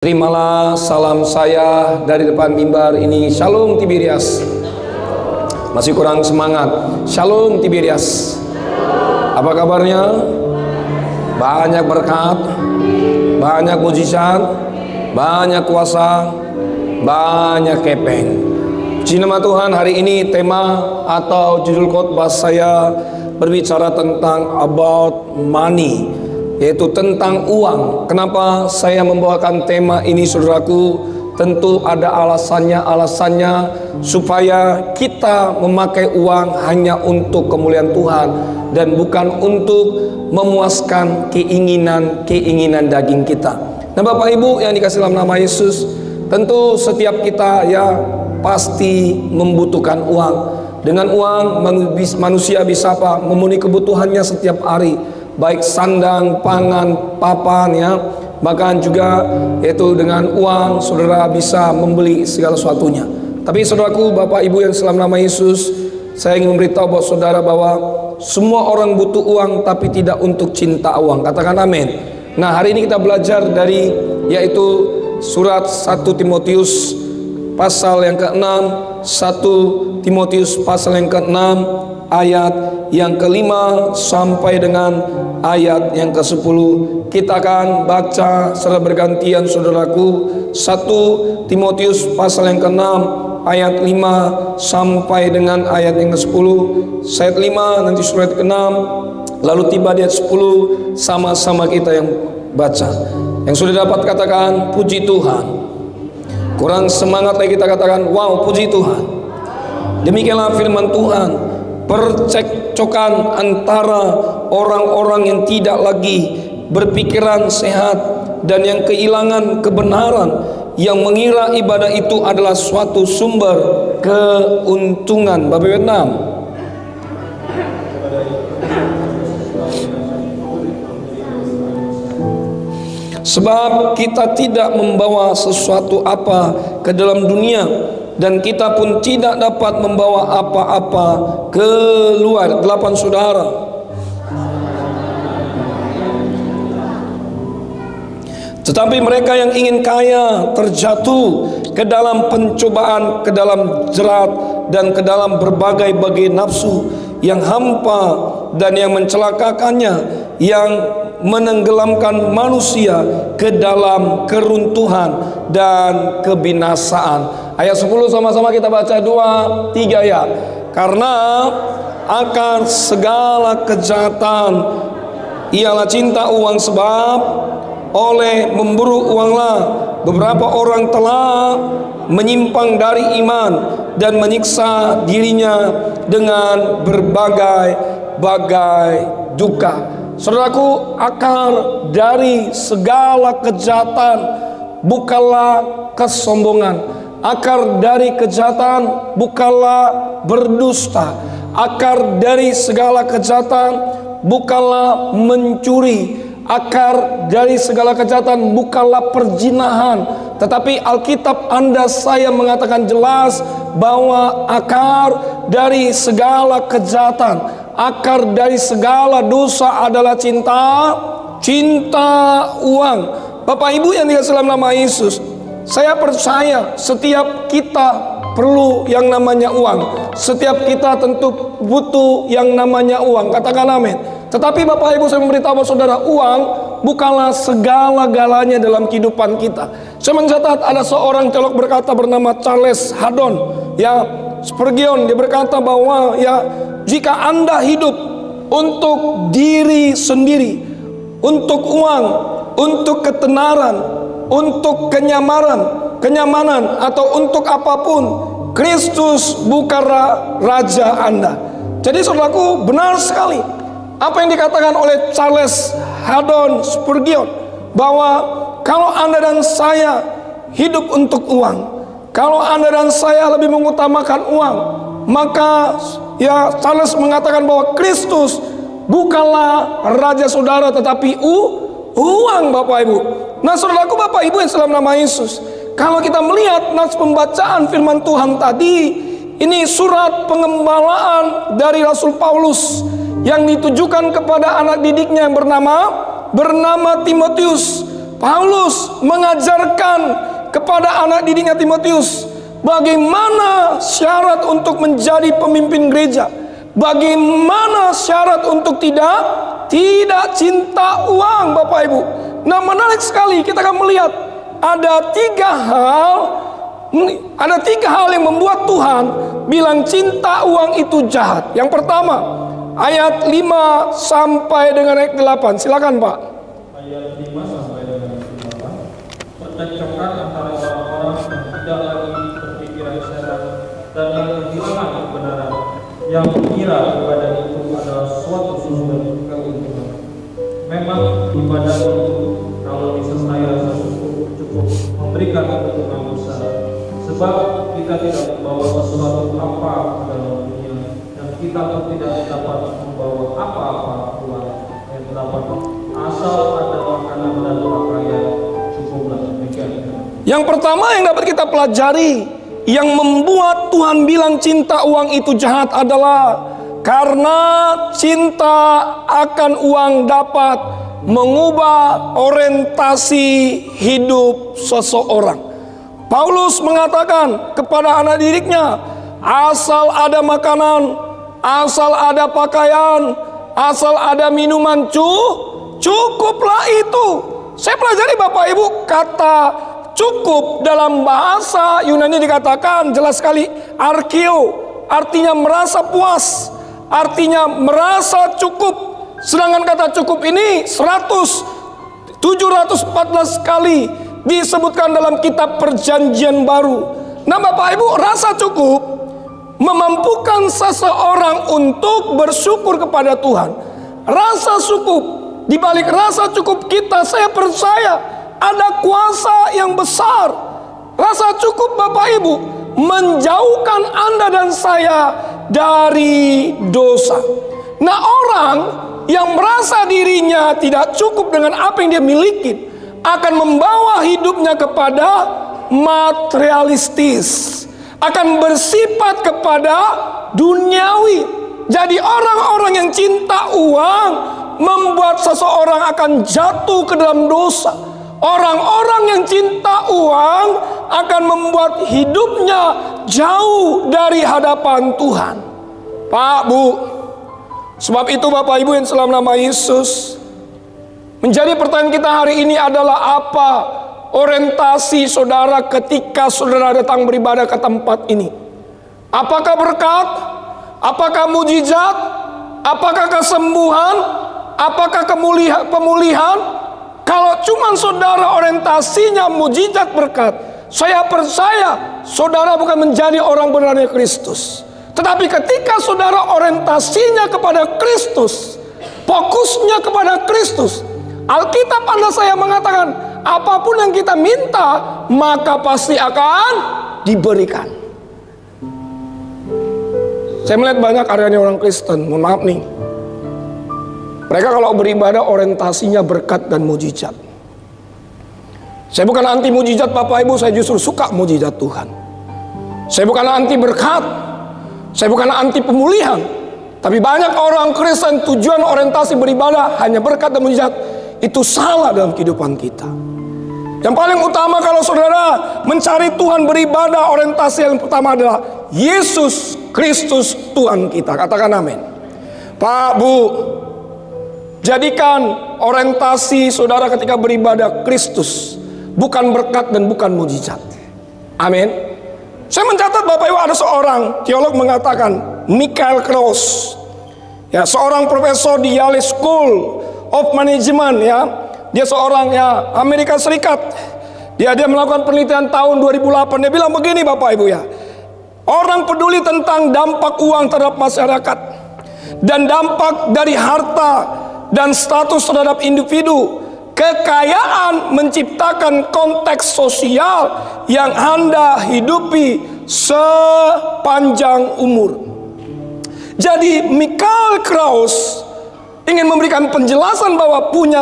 Terimalah salam saya dari depan mimbar ini. Shalom Tiberias. Masih kurang semangat. Shalom Tiberias. Apa kabarnya? Banyak berkat, banyak mujizat, banyak kuasa, banyak kepeng. Puji nama Tuhan. Hari ini tema atau judul khotbah saya berbicara tentang about money, yaitu tentang uang. Kenapa saya membawakan tema ini, saudaraku? Tentu ada alasannya supaya kita memakai uang hanya untuk kemuliaan Tuhan dan bukan untuk memuaskan keinginan daging kita. Nah, Bapak Ibu yang dikasih dalam nama Yesus, tentu setiap kita ya pasti membutuhkan uang. Dengan uang manusia bisa memenuhi kebutuhannya setiap hari, baik sandang, pangan, papan, ya. Bahkan juga yaitu dengan uang saudara bisa membeli segala sesuatunya. Tapi saudaraku, Bapak Ibu yang dalam nama Yesus, saya ingin memberitahu buat saudara bahwa semua orang butuh uang, tapi tidak untuk cinta uang. Katakan amin. Nah, hari ini kita belajar dari yaitu surat 1 Timotius pasal yang ke-6, 1 Timotius pasal yang ke-6 ayat yang ke-5 sampai dengan ayat yang ke-10. Kita akan baca secara bergantian, saudaraku. 1 Timotius pasal yang ke-6 ayat 5 sampai dengan ayat yang ke-10. Ayat 5 nanti surat ke-6, lalu tiba di ayat 10, sama-sama kita yang baca. Yang sudah dapat katakan puji Tuhan. Kurang semangat lagi kita katakan wow, puji Tuhan. Demikianlah firman Tuhan. Percekcokan antara orang-orang yang tidak lagi berpikiran sehat dan yang kehilangan kebenaran, yang mengira ibadah itu adalah suatu sumber keuntungan. Bapak Vietnam. Sebab kita tidak membawa sesuatu apa ke dalam dunia, dan kita pun tidak dapat membawa apa-apa keluar. 8 saudara. Tetapi mereka yang ingin kaya terjatuh ke dalam pencobaan, ke dalam jerat, dan ke dalam berbagai-bagai nafsu yang hampa dan yang mencelakakannya, yang menenggelamkan manusia ke dalam keruntuhan dan kebinasaan. Ayat 10 sama-sama kita baca 2, 3 ya. Karena akan segala kejahatan ialah cinta uang, sebab oleh memburu uanglah beberapa orang telah menyimpang dari iman dan menyiksa dirinya dengan berbagai-bagai duka. Saudaraku, akar dari segala kejahatan bukanlah kesombongan. Akar dari kejahatan bukanlah berdusta. Akar dari segala kejahatan bukanlah mencuri. Akar dari segala kejahatan bukanlah perzinahan. Tetapi Alkitab Anda saya mengatakan jelas bahwa akar dari segala kejahatan, akar dari segala dosa adalah cinta uang. Bapak Ibu yang dikasihi dalam nama Yesus, saya percaya setiap kita perlu yang namanya uang. Setiap kita tentu butuh yang namanya uang. Katakan amin. Tetapi Bapak Ibu, saya memberitahu saudara, uang bukanlah segala-galanya dalam kehidupan kita. Saya mencatat ada seorang teolog berkata bernama Charles Haddon, ya, Spurgeon. Dia berkata bahwa ya, jika Anda hidup untuk diri sendiri, untuk uang, untuk ketenaran, untuk kenyamanan atau untuk apapun, Kristus bukanlah raja Anda. Jadi saudaraku, benar sekali apa yang dikatakan oleh Charles Haddon Spurgeon, bahwa kalau Anda dan saya hidup untuk uang, kalau Anda dan saya lebih mengutamakan uang, maka ya Charles mengatakan bahwa Kristus bukanlah raja saudara, tetapi uang, Bapak Ibu. Nah, saudaraku, Bapak Ibu yang dalam nama Yesus, kalau kita melihat nas pembacaan firman Tuhan tadi, ini surat pengembalaan dari Rasul Paulus yang ditujukan kepada anak didiknya yang bernama Timotius. Paulus mengajarkan kepada anak didiknya Timotius bagaimana syarat untuk menjadi pemimpin gereja, bagaimana syarat untuk tidak cinta uang, Bapak Ibu. Nah, menarik sekali kita akan melihat ada tiga hal yang membuat Tuhan bilang cinta uang itu jahat. Yang pertama, ayat 5 sampai dengan ayat 8. Silakan, Pak. Ayat 5 sampai dengan 8. Percekcokan antara orang-orang yang tidak lagi berpikiran sehat dan yang kehilangan kebenaran, yang mengira ibadah itu adalah suatu sumber keuntungan. Memang ibadah itu kalau disertai rasa cukup memberikan keuntungan besar, sebab kita tidak membawa sesuatu apa ke dalam dunia, dan kita pun tidak dapat membawa apa-apa keluar yang dapat asal ada makanan dan pakaian cukuplah. Demikian. Yang pertama yang dapat kita pelajari, yang membuat Tuhan bilang cinta uang itu jahat adalah karena cinta akan uang dapat mengubah orientasi hidup seseorang. Paulus mengatakan kepada anak didiknya, asal ada makanan, asal ada pakaian, asal ada minuman, cukuplah itu. Saya pelajari, Bapak Ibu, kata cukup dalam bahasa Yunani dikatakan jelas sekali arkio, artinya merasa puas, artinya merasa cukup. Sedangkan kata cukup ini 714 kali disebutkan dalam kitab Perjanjian Baru. Nah, Bapak Ibu, rasa cukup memampukan seseorang untuk bersyukur kepada Tuhan. Rasa cukup, di balik rasa cukup kita, saya percaya ada kuasa yang besar. Rasa cukup, Bapak Ibu, menjauhkan Anda dan saya dari dosa. Nah, orang yang merasa dirinya tidak cukup dengan apa yang dia miliki akan membawa hidupnya kepada materialistis, akan bersifat kepada duniawi. Jadi orang-orang yang cinta uang membuat seseorang akan jatuh ke dalam dosa. Orang-orang yang cinta uang akan membuat hidupnya jauh dari hadapan Tuhan. Pak, Bu, sebab itu Bapak Ibu yang dalam nama Yesus, menjadi pertanyaan kita hari ini adalah apa orientasi saudara ketika saudara datang beribadah ke tempat ini? Apakah berkat? Apakah mujizat? Apakah kesembuhan? Apakah pemulihan? Kalau cuma saudara orientasinya mujizat berkat, saya percaya saudara bukan menjadi orang benarnya Kristus. Tetapi ketika saudara orientasinya kepada Kristus, fokusnya kepada Kristus, Alkitab Anda saya mengatakan, apapun yang kita minta, maka pasti akan diberikan. Saya melihat banyak karyanya orang Kristen, mohon maaf nih, mereka kalau beribadah orientasinya berkat dan mujizat. Saya bukan anti mujizat Bapak Ibu, saya justru suka mujizat Tuhan. Saya bukan anti berkat, saya bukan anti pemulihan. Tapi banyak orang Kristen tujuan orientasi beribadah hanya berkat dan mujizat. Itu salah dalam kehidupan kita. Yang paling utama kalau saudara mencari Tuhan beribadah, orientasi yang pertama adalah Yesus Kristus Tuhan kita. Katakan amin. Pak, Bu, jadikan orientasi saudara ketika beribadah Kristus, bukan berkat dan bukan mujizat. Amin. Saya mencatat Bapak Ibu, ada seorang teolog mengatakan, Michael Krauss, ya, seorang profesor di Yale School of Management, ya, dia seorang Amerika Serikat. Dia melakukan penelitian tahun 2008. Dia bilang begini, Bapak Ibu, ya, orang peduli tentang dampak uang terhadap masyarakat dan dampak dari harta dan status terhadap individu. Kekayaan menciptakan konteks sosial yang Anda hidupi sepanjang umur. Jadi Michael Krauss ingin memberikan penjelasan bahwa punya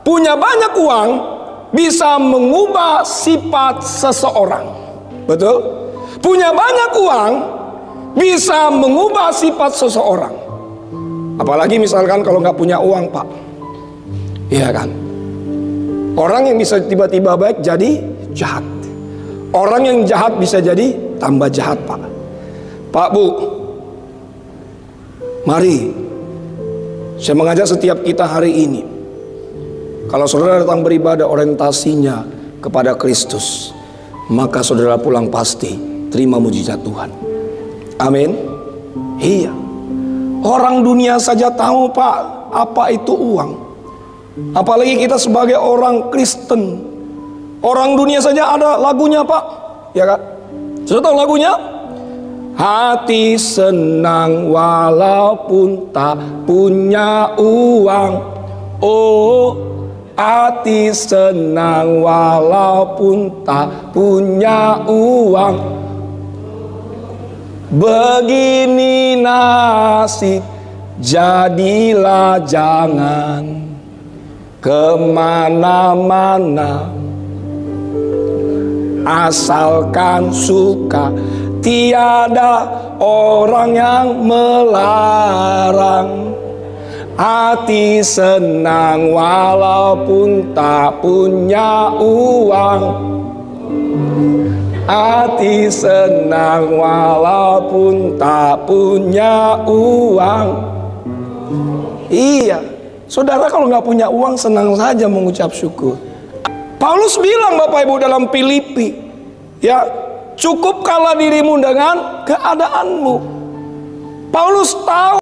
banyak uang bisa mengubah sifat seseorang. Betul? Punya banyak uang bisa mengubah sifat seseorang. Apalagi misalkan kalau nggak punya uang, Pak. Iya kan? Orang yang bisa tiba-tiba baik jadi jahat. Orang yang jahat bisa jadi tambah jahat, Pak. Pak, Bu, mari saya mengajak setiap kita hari ini, kalau saudara datang beribadah orientasinya kepada Kristus, maka saudara pulang pasti terima mujizat Tuhan. Amin. Iya. Orang dunia saja tahu, Pak, apa itu uang. Apalagi kita sebagai orang Kristen. Orang dunia saja ada lagunya, Pak. Ya, Kak? Sudah tahu lagunya? Hati senang walaupun tak punya uang. Oh, hati senang walaupun tak punya uang. Begini nasib, jadilah jangan kemana-mana, asalkan suka, tiada orang yang melarang. Hati senang walaupun tak punya uang. Hati senang walaupun tak punya uang. Iya, saudara kalau nggak punya uang senang saja mengucap syukur. Paulus bilang Bapak Ibu dalam Filipi, ya, cukupkanlah dirimu dengan keadaanmu. Paulus tahu